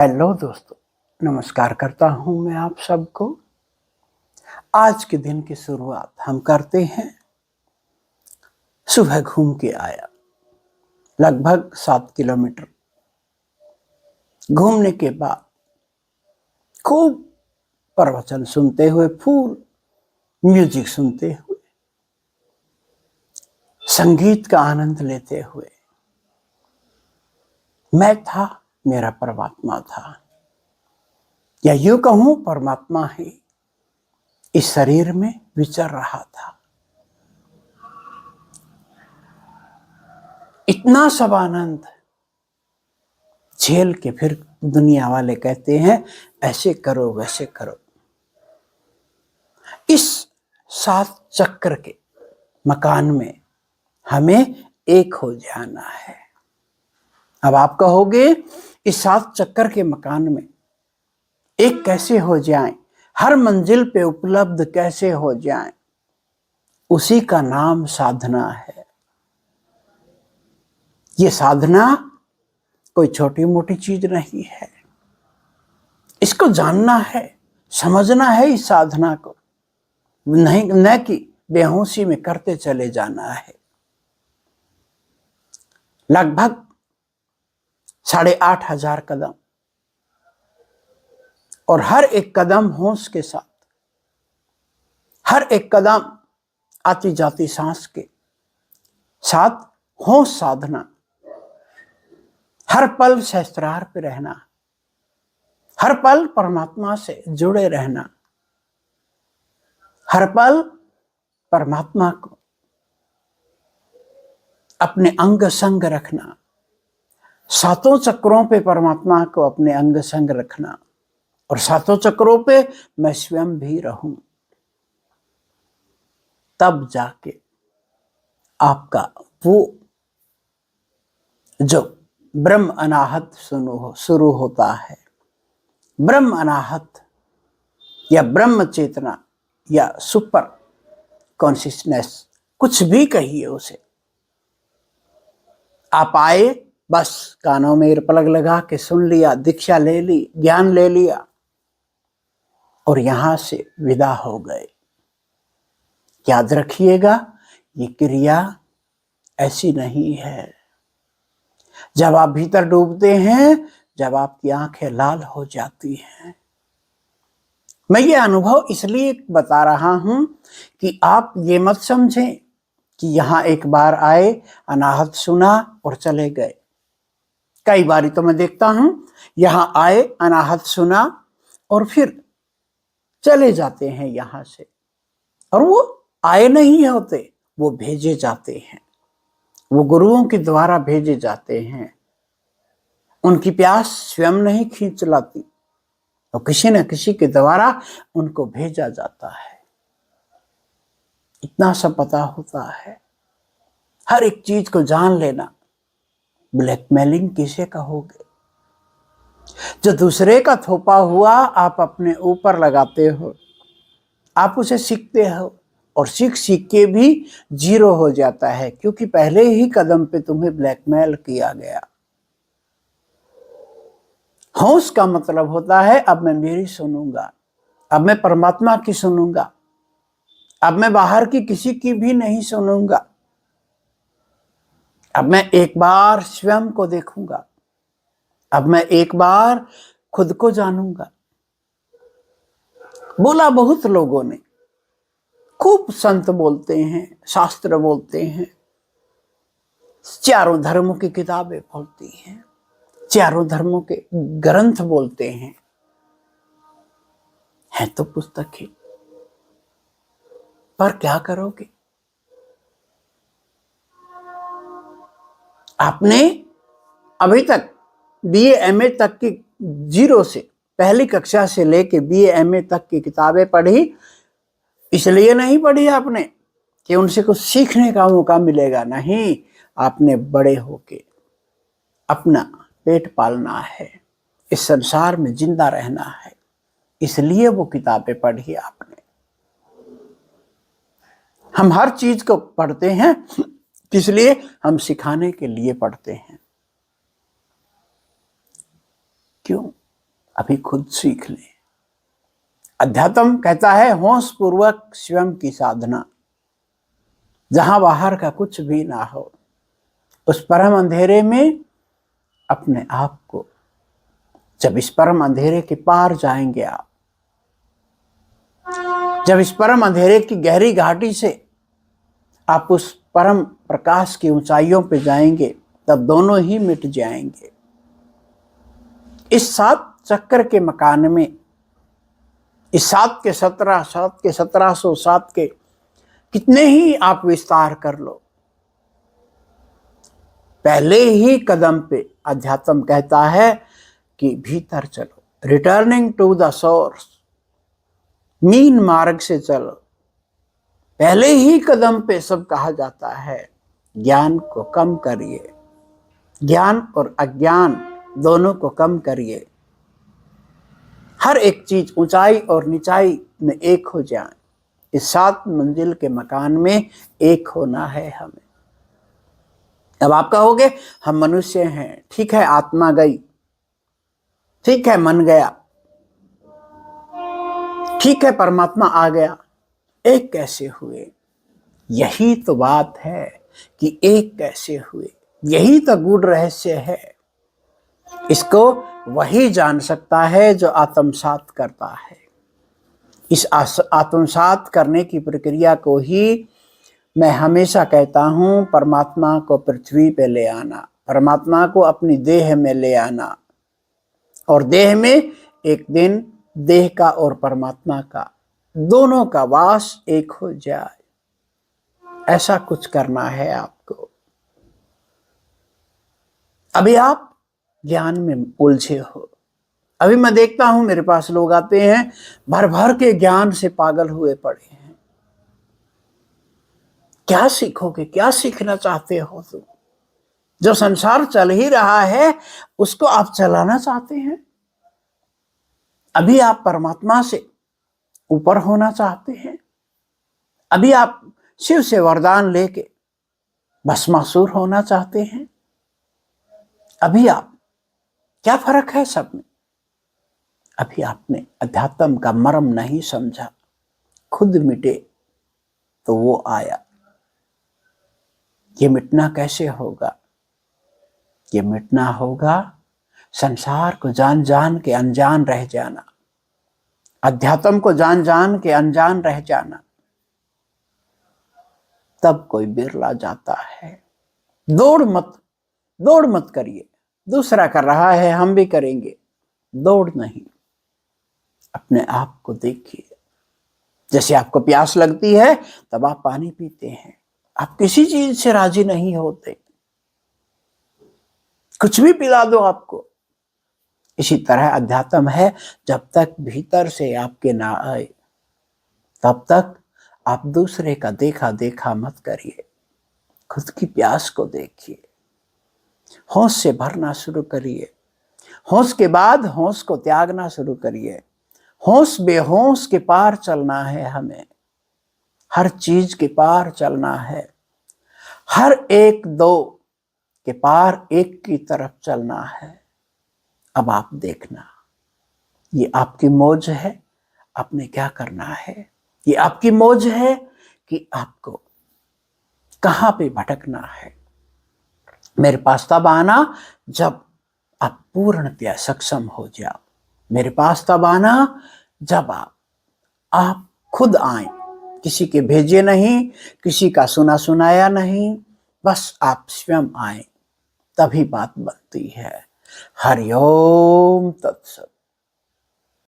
Hello दोस्तों, नमस्कार करता हूं मैं आप सबको। आज के दिन की शुरुआत हम करते हैं। सुबह घूम के आया, लगभग 7 किलोमीटर घूमने के बाद खूब प्रवचन सुनते हुए, फुल म्यूजिक सुनते हुए, संगीत का आनंद लेते हुए, मैं था, मेरा परमात्मा था, या यूं कहूं परमात्मा ही इस शरीर में विचर रहा था। इतना सब आनंद झेल के फिर दुनिया वाले कहते हैं ऐसे करो वैसे करो। इस 7 चक्र के मकान में हमें एक हो जाना है। अब आप कहोगे इस 7 चक्कर के मकान में एक कैसे हो जाएं, हर मंजिल पे उपलब्ध कैसे हो जाएं? उसी का नाम साधना है। ये साधना कोई छोटी मोटी चीज नहीं है। इसको जानना है, समझना है इस साधना को, नहीं न कि बेहोशी में करते चले जाना है। लगभग 8,500 कदम, और हर एक कदम होश के साथ, हर एक कदम आती जाती सांस के साथ होश साधना, हर पल सहस्त्रार पे रहना, हर पल परमात्मा से जुड़े रहना, हर पल परमात्मा को अपने अंग संग रखना, 7 चक्रों पे परमात्मा को अपने अंग संग रखना, और 7 चक्रों पे मैं स्वयं भी रहूं। तब जाके आपका वो जो ब्रह्म अनाहत शुरू होता है। ब्रह्म अनाहत या ब्रह्म चेतना या सुपर कॉन्शियसनेस, कुछ भी कहिए उसे। आप आए, बस कानों में ईयरप्लग लगा के सुन लिया, दीक्षा ले ली, ज्ञान ले लिया और यहां से विदा हो गए। याद रखिएगा, ये क्रिया ऐसी नहीं है। जब आप भीतर डूबते हैं, जब आपकी आंखें लाल हो जाती हैं, मैं ये अनुभव इसलिए बता रहा हूं कि आप ये मत समझें कि यहां एक बार आए, अनाहत सुना और चले गए। कई बारी तो मैं देखता हूं, यहां आए, अनाहत सुना और फिर चले जाते हैं यहां से, और वो आए नहीं होते, वो भेजे जाते हैं, वो गुरुओं के द्वारा भेजे जाते हैं। उनकी प्यास स्वयं नहीं खींच लाती, तो किसी न किसी के द्वारा उनको भेजा जाता है। इतना सब पता होता है। हर एक चीज को जान लेना। ब्लैकमेलिंग किसे कहोगे? जो दूसरे का थोपा हुआ आप अपने ऊपर लगाते हो, आप उसे सीखते हो, और सीख सीख के भी 0 हो जाता है, क्योंकि पहले ही कदम पे तुम्हें ब्लैकमेल किया गया। होश का मतलब होता है अब मैं मेरी सुनूंगा, अब मैं परमात्मा की सुनूंगा, अब मैं बाहर की किसी की भी नहीं सुनूंगा, अब मैं एक बार स्वयं को देखूंगा, अब मैं एक बार खुद को जानूंगा। बोला बहुत लोगों ने, खूब संत बोलते हैं, शास्त्र बोलते हैं, चारों धर्मों की किताबें बोलती हैं, चारों धर्मों के ग्रंथ बोलते हैं, है तो पुस्तक ही, पर क्या करोगे? आपने अभी तक बीए एमए तक की 0 से, पहली कक्षा से लेके बीए एमए तक की किताबें पढ़ी, इसलिए नहीं पढ़ी आपने कि उनसे कुछ सीखने का मौका मिलेगा। नहीं, आपने बड़े होके अपना पेट पालना है, इस संसार में जिंदा रहना है, इसलिए वो किताबें पढ़ी आपने। हम हर चीज को पढ़ते हैं, किस लिए? हम सिखाने के लिए पढ़ते हैं। क्यों? अभी खुद सीख लें। अध्यात्म कहता है होश पूर्वक स्वयं की साधना, जहां बाहर का कुछ भी ना हो, उस परम अंधेरे में अपने आप को, जब इस परम अंधेरे के पार जाएंगे आप, जब इस परम अंधेरे की गहरी घाटी से आप उस परम प्रकाश की ऊंचाइयों पे जाएंगे, तब दोनों ही मिट जाएंगे। इस 7 चक्कर के मकान में, इस 7 के 17, 7 के 1700, 7 के कितने ही आप विस्तार कर लो, पहले ही कदम पे अध्यात्म कहता है कि भीतर चलो, returning to the source, mean मार्ग से चलो। पहले ही कदम पे सब कहा जाता है ज्ञान को कम करिए, ज्ञान और अज्ञान दोनों को कम करिए। हर एक चीज ऊंचाई और निचाई में एक हो जाए। इस 7 मंजिल के मकान में एक होना है हमें। अब आप कहोगे हम मनुष्य हैं, ठीक है, आत्मा गई, ठीक है, मन गया, ठीक है, परमात्मा आ गया, एक कैसे हुए? यही तो बात है कि एक कैसे हुए, यही तो गूढ़ रहस्य है। इसको वही जान सकता है जो आत्मसात करता है। इस आत्मसात करने की प्रक्रिया को ही मैं हमेशा कहता हूं, परमात्मा को पृथ्वी पे ले आना, परमात्मा को अपनी देह में ले आना, और देह में एक दिन देह का और परमात्मा का दोनों का वास एक हो जाए। ऐसा कुछ करना है आपको। अभी आप ज्ञान में उलझे हो। अभी मैं देखता हूं मेरे पास लोग आते हैं भर भर के ज्ञान से पागल हुए पड़े हैं। क्या सीखोगे? क्या सीखना चाहते हो तुम? जो संसार चल ही रहा है उसको आप चलाना चाहते हैं। अभी आप परमात्मा से ऊपर होना चाहते हैं। अभी आप शिव से वरदान लेके भस्मासुर होना चाहते हैं। अभी आप, क्या फर्क है सब में? अभी आपने अध्यात्म का मर्म नहीं समझा। खुद मिटे तो वो आया। ये मिटना कैसे होगा? ये मिटना होगा संसार को जान जान के अनजान रह जाना, अध्यात्म को जान जान के अनजान रह जाना, तब कोई बिरला जाता है। दौड़ मत करिए। दूसरा कर रहा है हम भी करेंगे, दौड़ नहीं। अपने आप को देखिए। जैसे आपको प्यास लगती है तब आप पानी पीते हैं। आप किसी चीज से राजी नहीं होते, कुछ भी पिला दो आपको। इसी तरह अध्यात्म है, जब तक भीतर से आपके ना आए तब तक आप दूसरे का देखा देखा मत करिए। खुद की प्यास को देखिए, होश से भरना शुरू करिए। होश के बाद होश को त्यागना शुरू करिए। होश बेहोश के पार चलना है हमें। हर चीज के पार चलना है। हर एक दो के पार एक की तरफ चलना है। अब आप देखना, ये आपकी मौज है, आपने क्या करना है। ये आपकी मौज है कि आपको कहां पे भटकना है। मेरे पास तब आना जब आप पूर्णतया सक्षम हो जाओ। मेरे पास तब आना जब आप खुद आए, किसी के भेजे नहीं, किसी का सुना सुनाया नहीं, बस आप स्वयं आए, तभी बात बनती है। हरि ओम तत्सत।